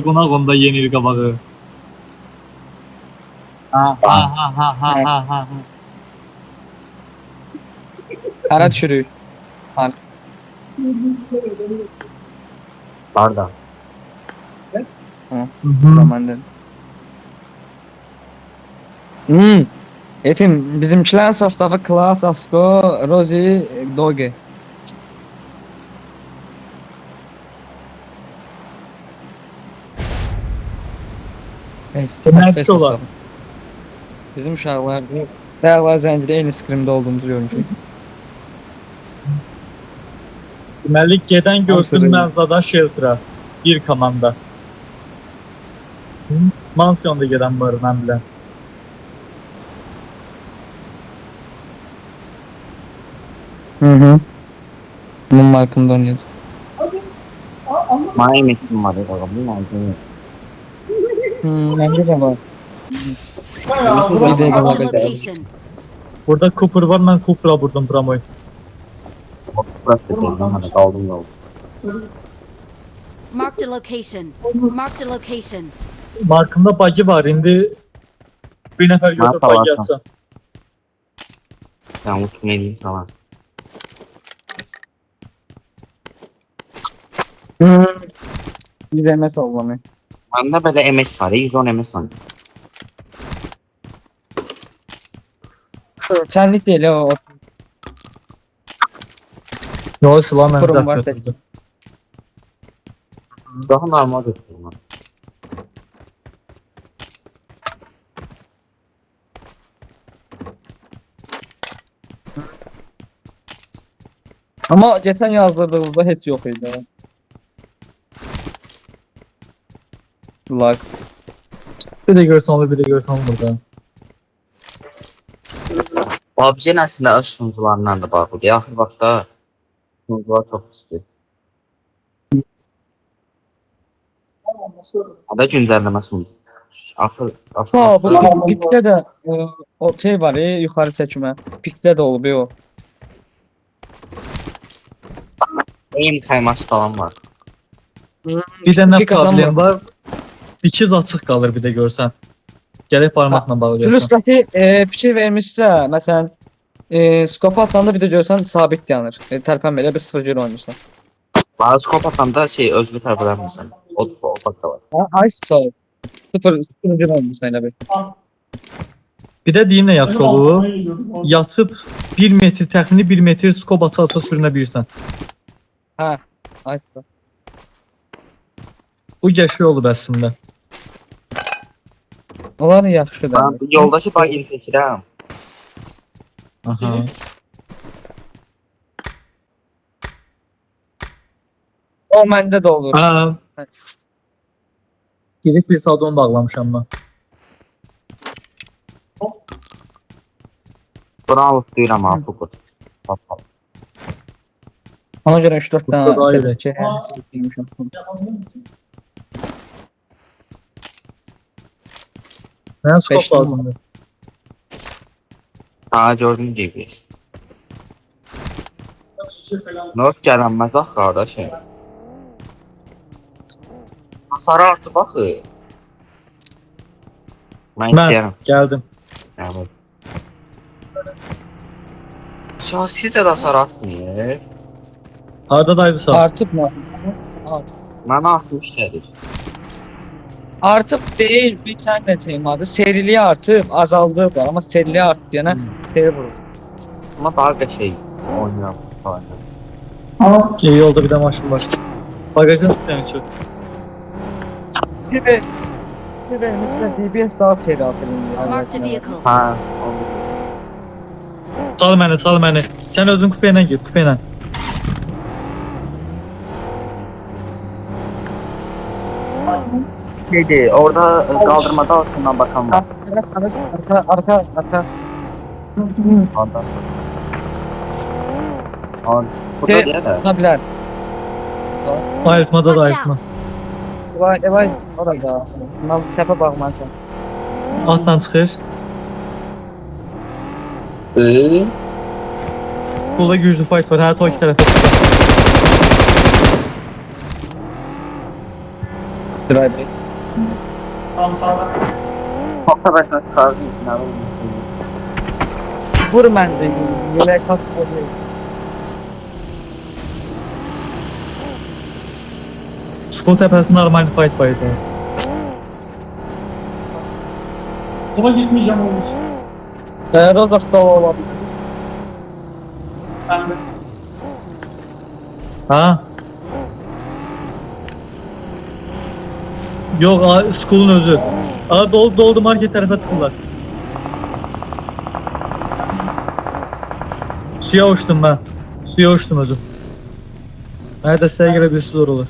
Qonaq onda yenir qabağı. Ha ha ha ha ha ha ha. Hara düşürük. Harf. Harda. Zaman dedim. Etim bizimkilerin sostavı Klas, Asko, Rozi, Doge. Nerede olar? Bizim uşaqlar Dağlar Zəncirdə eyni skrimdə olduğumuzu görmüşük. Deməli gedən gördüm Aferin. mən zada shelter'a. Bir komanda. Mansiyonda gedən var mən bilən. Hı. Bunun markında oynuyordu. Miami kim var ya bakalım. Miami. Bence de var. Marked a bakacağız. location. Burada Cooper var, mən Cooper'a vurdum Pramoy. Burası da hadi kaldım yolda. Marked a location. Marked a location. Markımda bagi var, indi bir nəfər götür Marka bagi varsa. atacaq. Ben unutmayayım tamam. Bir MS olmalı. Bende böyle MS var ya 110 MS var. Senlik değil o. Yox, silah mən Kurum var götürdüm. Daha normal götürüyorum. Ama geçen yazdırdığımızda hiç yok idi. Lag. Bir də görsən olur, bir də görsən olur burada. PUBG'nin aslında öz sunucularından da bağlı. Yaxın vaxtda sunucular çok pisdir. Ada güncelleme sunucu. Ha bu Pik'te de o şey var ya yukarı seçme. Pik'te de oluyor o. Aim kayması falan var. Bir də nə Pik adam problem var? Dikiz açıq qalır bir də görsən. Gərək parmaqla bağlayırsan. Plus'daki fikir vermişsə, məsələn, skopu atanda bir de görsən sabit yanır. Tərpənməyə bir 0 oynayırsan. Bazı skop atanda şey özlü tərpələmirsən. O da var. Ay sağ ol. 0 oynayırsan elə bir. Bir də deyim nə yaxşı olur? Yatıb 1 metr, təxmini 1 metr skop açarsa sürünə bilirsən. Hə. Ay sağ ol. Bu qəşəng olub əslində. Onlar yaxşıdır. Ben yoldakı bug'i seçirəm. Aha. O məndə də olur. Aa. Gedib bir saat onu bağlamışam mən. Bravo deyirəm ha bu. Ona görə 3-4 Bu da dənə ayrı. şey girmişəm. Mənə skop Beşli mi? lazımdır. Ha gördüm GPS. North gələnməz ax qardaşım. Hasarı artı baxı. Mən Mən istəyirəm. gəldim. Evet. Ya sizə də hasar artmıyor. Harda daydısan? Artıb mı? Mən artmış gəlir. Artıb deyil, bir tane temadı. Seriliği artıb, azaldı var ama seriliği artıb yana seri vurur. Amma daha qəşəng oynayıram falan. İyi yolda bir də maşın var. Bagajın üstüne çık. Sibe mesela DBS daha seri atılıyor. Marked a vehicle. Ha, Sal məni, sal məni. Sən özün kupa ilə gir, kupa ilə. şeydi, orada kaldırmada altından bakan var. Arka. Ondan. On. Burada Şey, diye de. Nabiler. Ayırtmada da Watch ayırtma. out. Vay, orada. Bundan tepe bakmazsan. Altdan çıxır. Burada güclü fight var. Hər o iki tərəfə çıxır. Driver. Tam sağda. Kapta başına çıkardım. Vur məndə yelək kaçırdı. Skol tepesinde normal fight baydı. Sola gitmeyeceğim olmuş. Rozak da olabilir. Ha? Yok, Skol'un özü. Doldu market tarafa çıkırlar. Suya uçtum ben. Suya uçtum özüm. Nerede size gelebilirse zor olur.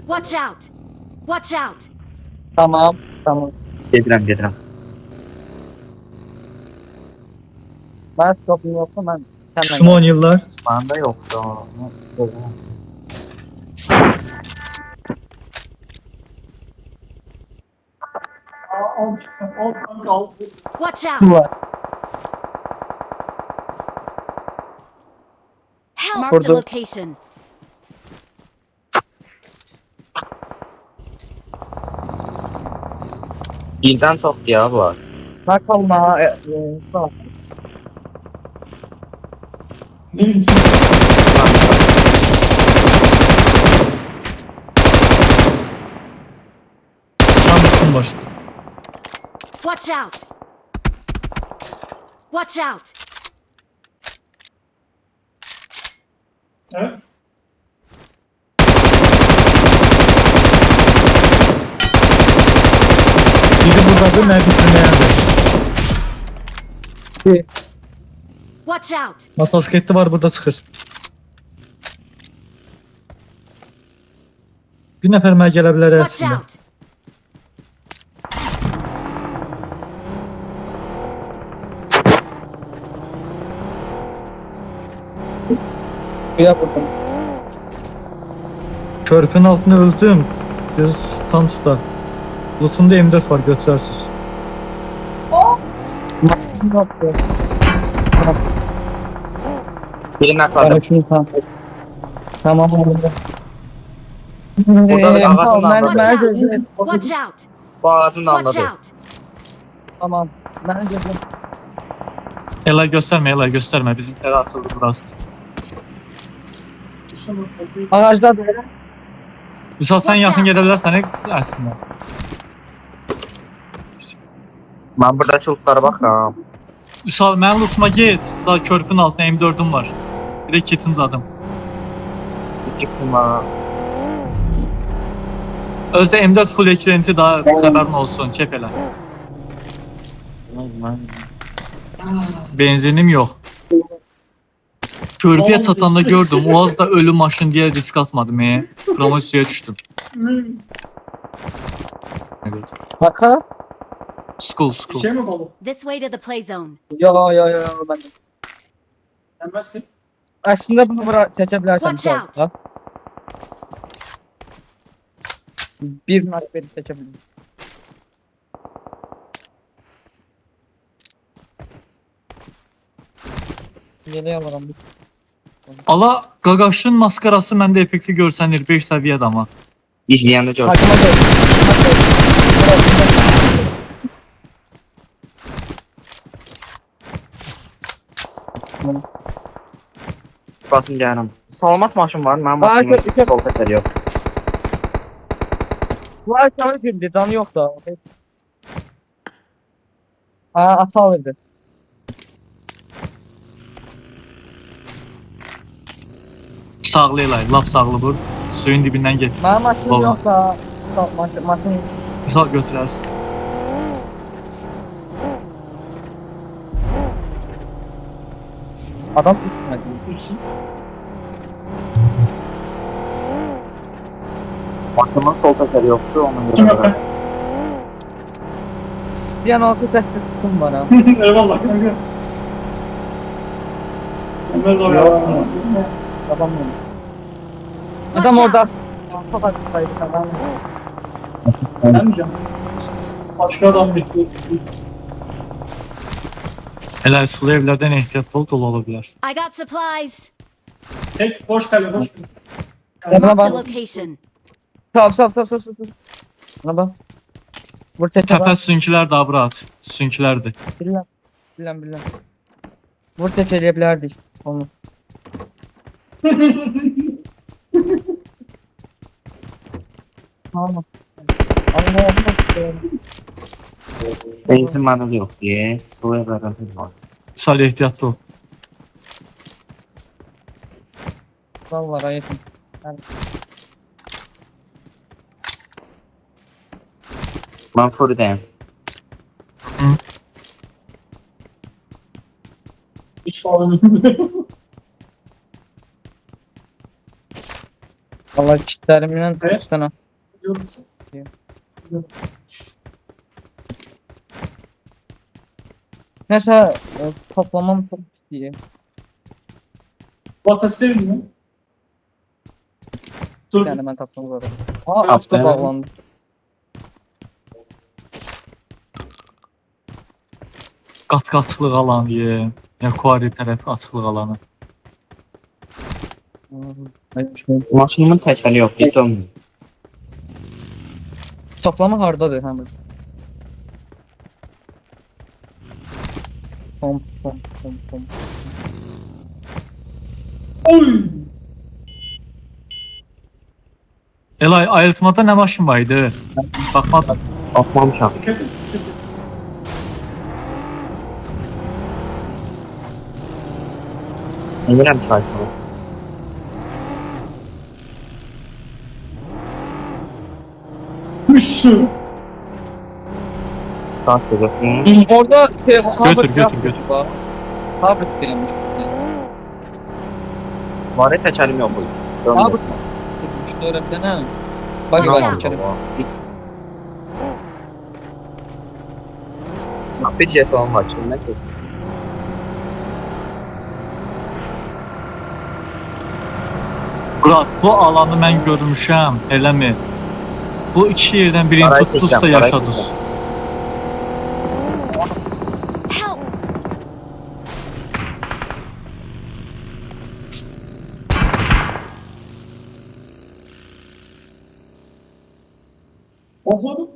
Watch out! Watch out! Tamam, tamam. Gedirəm. Ben stopum yoksa ben senden. Şunu 10 yıllar. Bende yoktu. Watch out! Var. Help! Marked a Orada. location. Birden çok ya var. Bak olma. Bak. Tam üstün var. Watch out! Watch out! Evet. Biri buradadır, ne bitirmeyendir. Watch out! Motosikletli var burada çıxır. Bir nəfər mənə gələ bilər Watch əslində. out! Bir de buradan. Körpünün altına öldüm. Göz tam suda. Lootumda M4 var, götürərsiniz. Ne yapıyor? Birini atladım. Şunu tamam. Tamam oldu. Burada bir ağacın tamam, altında. Watch out! gözüm- Watch out! Bu ağacın Watch anladı. out! Tamam. Ben gözüm. Elay göstərmə, bizim tərə açıldı burası. Ağacda da Misal sən yaxın gedə bilərsən əslində. Ben burada çuluklara bakıram. Misal mənim lootuma get, daha körpünün altında M4'üm var. Bir də kitim zadım. Gideceksin bana. Özdə M4 full eklenti daha xəbərin olsun, kep elə. Benzinim yox. Körpüyə çatanda gördüm, o az da ölü maşın deyə risk atmadım. Promosiyaya düşdüm. Evet. baka. School. mi balık? This way to the play zone. Yo ben. Gelmezsin. Aslında bunu bura çekebilirsen. Watch out. Ha? Bir nak beni çekebilirim. Yeni alalım. Ala Qaqaşın maskarası məndə effektiv görsənir 5 səviyyədə amma. İzleyende gör. Hakkıma gel. Basın canım. Salamat maşın var. Ben Var, maşının iki- sol tekeri yok. Bu aşağı girdi. Canı yok da. Ha ata alırdı. Sağlı elay, lap sağlı vur. Suyun dibindən get. Benim maşınım Baba. yok da. Maşın. Misal götürərsən. Adam üstüne. Üstün. Maşının sol tekeri yoktu. Onun Kim göre. yapar? Bir an olsa sesli tuttum bana. Eyvallah kanka. Gelmez o ya. Babam benim. Watch Adam orada. out! Fakat saydı tamam. Gelmeyeceğim. Başka adam bekliyor. Elə sulu evlərdən ehtiyatlı ol, dolu ola bilər. I got supplies. Tek boş kale boş. Buna Marked a bak. location. Sağ. Buna bak. Vur teke Təpə bak. sünkilər də bura at. Sünkülərdir. Bilmem. Vur tekeleyebilirdik. Onu. Tamam. Allah. Benzin bana yok diye. Suya garanti var. Salih ehtiyatlı ol. Vallahi ayetim. Ben fırındayım. Hiç falan önümde. Vallahi kitlerimle Evet. sana. Biliyor musun? Neyse toplamam çok iyi. Vata sevin mi? Dur. Yani ben toplamam. Aa Evet, hafta evet. bağlandı. Qat-qatlıq alanı ye. Ya Kuari tərəf açılıq alanı. Maşınımın teşeli yok. Hiç olmuyor. Toplama hardadır hemen. Pom. Oy! Elay, ayıltmada nə maşın var idi? Baxmadım. Atmamışam. Dikkat et. Emirəm çayını. Üssü. Sağ sözüksün. Orada Götür. Harvard gelmiş. Var ya teşelim yok bu. Harvard. İşte öyle bir tane. Bak Watch bak out. içerim. Bak bir jeton var. Şimdi ne ses? Murat, bu alanı mən görmüşəm, eləmi? Bu iki yerdən birini Qaray tutduzsa çəkirəm, qaray yaşadız. çəkirəm. Help! Olmadı.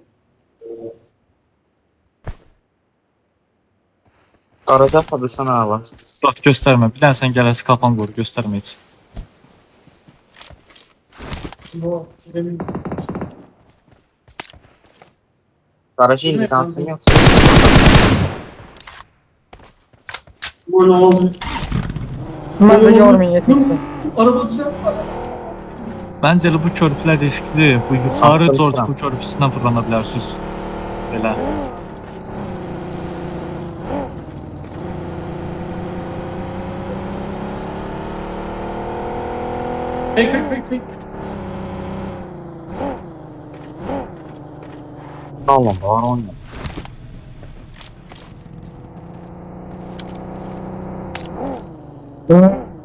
Qaraca tabi sana var. Murat, göstərmə. Bir dənə sən gələsi kafan qoru, göstərmə heç. Bu benim Garajı indi dansın yok. böyle oldu. Ben de görmeyin yetişsin. Şu araba düzen var. Məncə elə bu körpülər riskli. Bu yuxarı Aslan George İslam. bu körpüsündən fırlana bilərsiniz. Belə. Fake. Tamam var onu.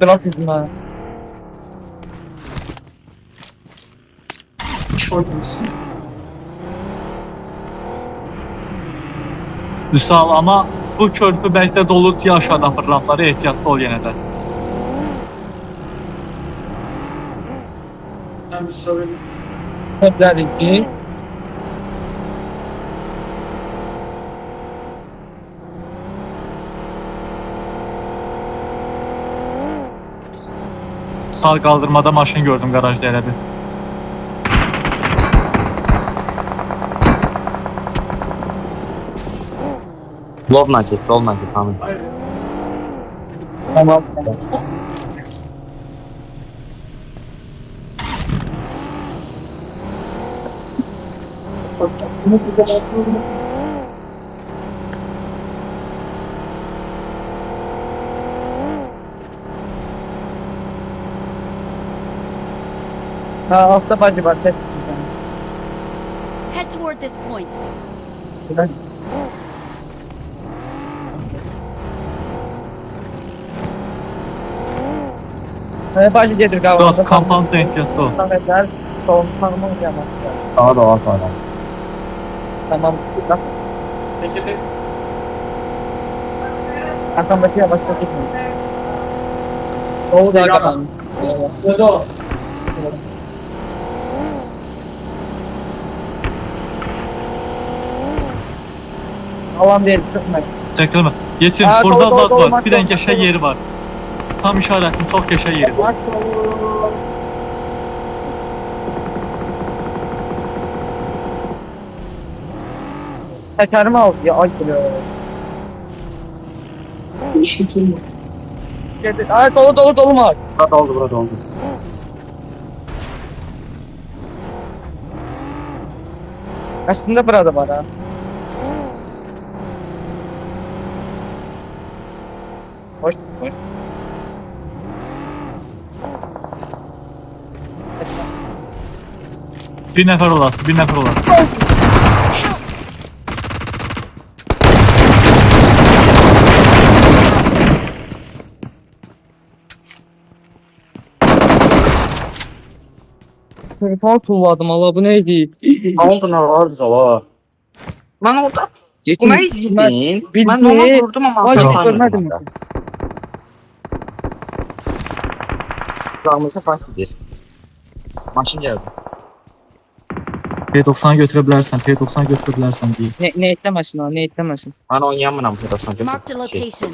Bırak yüzüme. Çocuğusun. Vüsal, amma bu körpü bəlkə dolu yaş adam fırlanları ehtiyatlı ol yenə də. Sen bir sorun. Dedik ki Sağ qaldırmada maşın gördüm qarajda elə bir. Lovla çek tamam. Hayır. tamam. Bunu bir de bakıyorum. Ha altta bacı var. Ses. Head toward this point. Bacı gelir Dost, galiba. kampanda ehtiyatlı ol. Sametler son tanımı yapmak. Sağa da var sonra. Tamam. Peki. Arkamdaki yavaşça gitmeyin. Doğu da kapanmış. Ne de o? Alan verib çıxmayın. Çəkilmə. Yetim, Ha, burada dolu, lad dolu, var. dolu, Bir dənə dolu, qəşəng dolu. yeri var. Tam işarətin çox qəşəng yeri var. Təkərimi al ya ay gülü. İş bitirme. Gedir. Ay dolu var. Burada oldu, burada oldu. Əslində burada var ha. Hoş. Bir nəfər olasın, bir nəfər olasın. Telefon tulladım ala bu neydi? Ne oldu, ne vardı zala? Ben orada Yetim. bunu izledin. Bildim. Ben ona vurdum ama Ay Tamam. hiç görmedim. Kulağımızda partidir. Maşın geldi. P90'ı götürə bilərsən, P90'ı götürə bilərsən deyir. Ne etlemesin ha ne etlemesin. Ben oynayamam bu da Marked a location.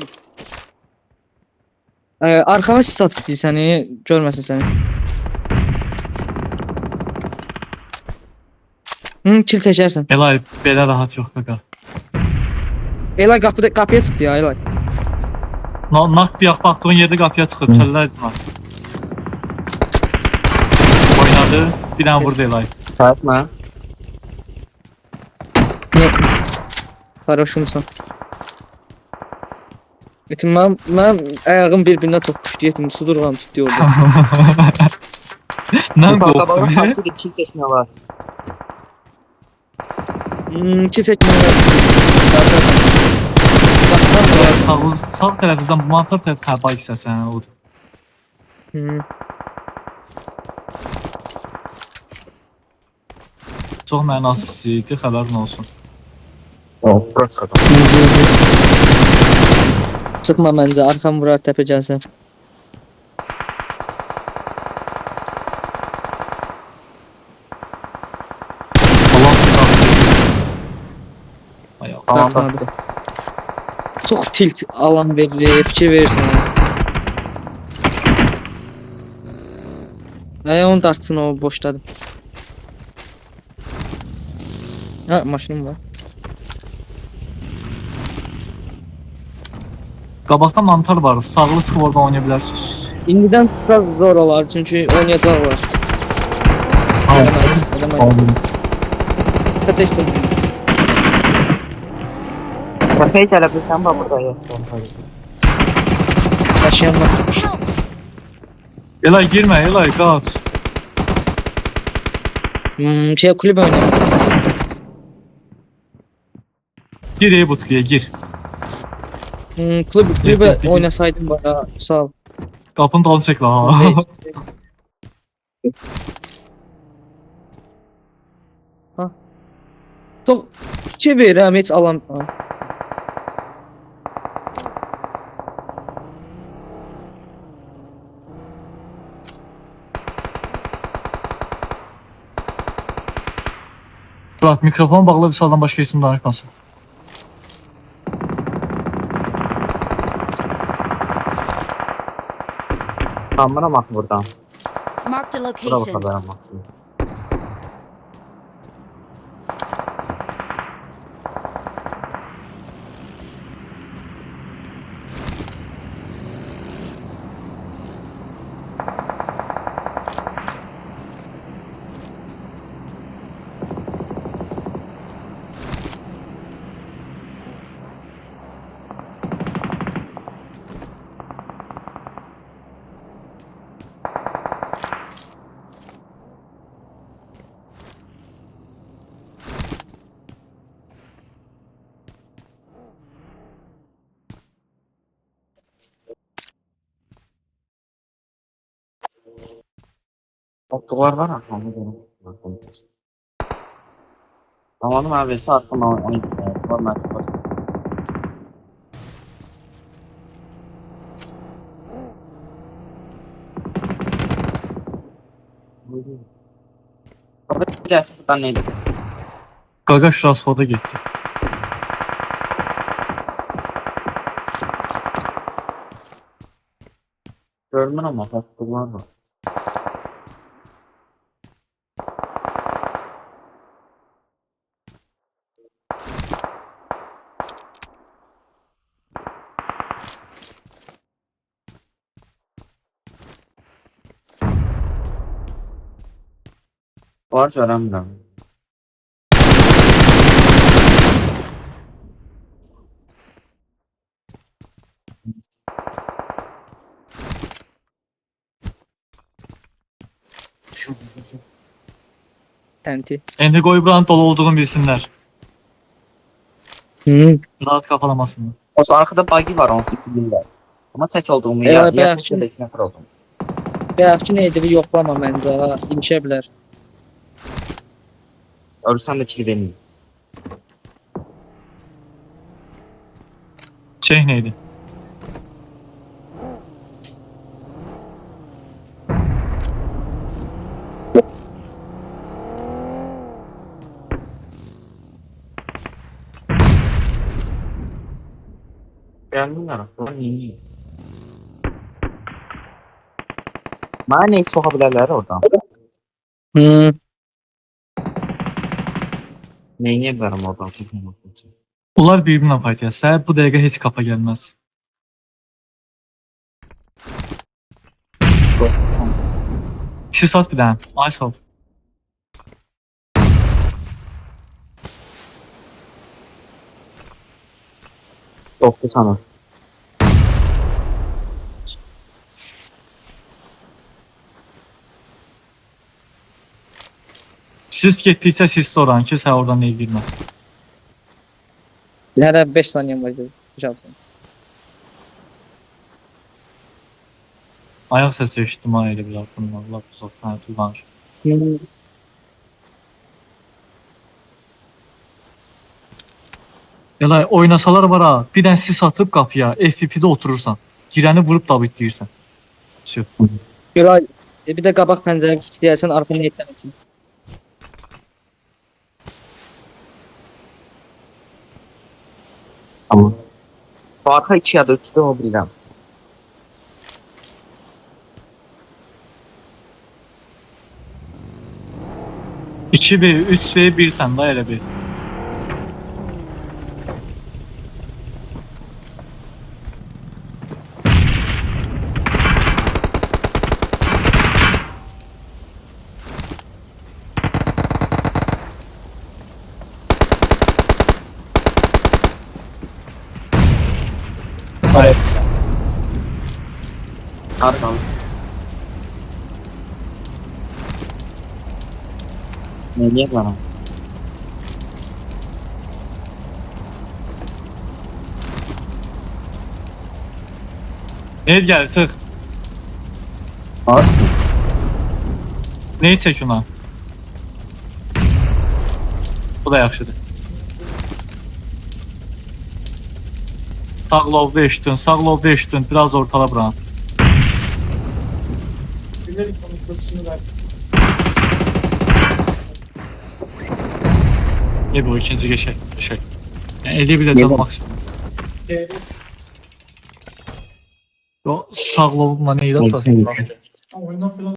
Arkama sis at istəyirsən, görməsin səni. Kill çəkərsən. Elay, belə rahat yox qaqa. Elay qapıya çıxdı ya Elay. Nak diyaq baxdığın yerdə qapıya çıxıb, çəllərdin ha. Oynadı, bir dənə vurdu Elay. Ters mi? Ne? Paraşumsan. Yetim mən ayağım bir-birinə toqquşdu yetim sudurğam tutdu orada. Nə Babalar qorxdun? parti bir çift seçmiyor var. Kill çəkməyə. Sağ tərəfdən mantar tərəf həba istəsən odur. Çox mənasız idi, xəbərin olsun. Oh, burası kadar. Çıxma məncə, arxam vurar təpə gəlsən. Allah Ayaq. Tamam Dartmadı. bak. Çox tilt alan verir, fikir verirsən. Onu dartsın o boşladı. Ha maşınım var. Qabaqda mantar var, sağlı çıxıb orada oynaya bilərsiniz. İndidən biraz zor olar çünki oynayacaqlar. Aldım. Kaçışdım. Kafayı çelebilirsen bak burada yok. Yaşayanlar. Elay girmə, Elay qaç. Kulübe oynayalım. Gir butkuya gir. Kulübe oynasaydım bana sağ ol. Qapının dalını çək la. Ha. Çok fikir verirəm heç alan. Ha. Murat mikrofon bağlı Vüsaldan başqa isim danışmasın. Kamera bak buradan. Marked a Bura location. bakalım bak. Oktular var aklımda benim. Tamam abi saatten onu var merkez. Abi gelsin buradan neydi? Qaqa Şurasfoda getdi. Görmürəm ama tatlılar var. Var görəmirəm. Tenti. İndi qoy buranın dolu olduğunu bilsinlər. Rahat kafalamasınlar. O arkada buggy var, onu bilirlər. Ama tek olduğumu Evet, yaklaşık belki. da 2 nəfər oldum. Bəyəfki neydi yoxlama məncə. İmşə bilər. Ölsəm də kill verməyim. Şey neydi? Gəlmirlər, bunlar neyini? Mənə neyi soxa bilərlər oradan? Neyini bilərəm oradan? Onlar birbirine fayda. Sən bu dəqiqə heç kapa gəlməz. Sis at bir dənə. Ay sağ ol. Çoxdur sana. Sis getdikcə sis də oran ki, sən oradan neyi bilməz. Hələ 5 saniyəm var. Gəlsin. Ayaq səsi eşitdim ha elə bir altından. Allah uzaqdan tullanır. Yalay oynasalar var ha, bir dənə sis atıb qapıya, FPP-də oturursan. Girəni vurub dabit deyirsən. Şey. Güray, bir də qabaq pəncərəni istəyərsən arxanı etləməsin. Tamam. Bu arka 2 ya da 3'de o bilirəm. İki bir, 3 ve 1 sən da elə bir. Arkalı. Neyini bana? Neydi gəlir, çıx. Arsın. Neyi çək ona? Bu da yaxşıdır. Sağ lovda eşitdin, sağ lovda eşitdin. Biraz ortala buranı. Bilerek onun kötüsünü verdim. Ne bu ikinci geçək? Yəni elə bir Ne də bu? maksimum. TRS. O sağ lovla neydi Ne atasın? bu? Ama oyundan falan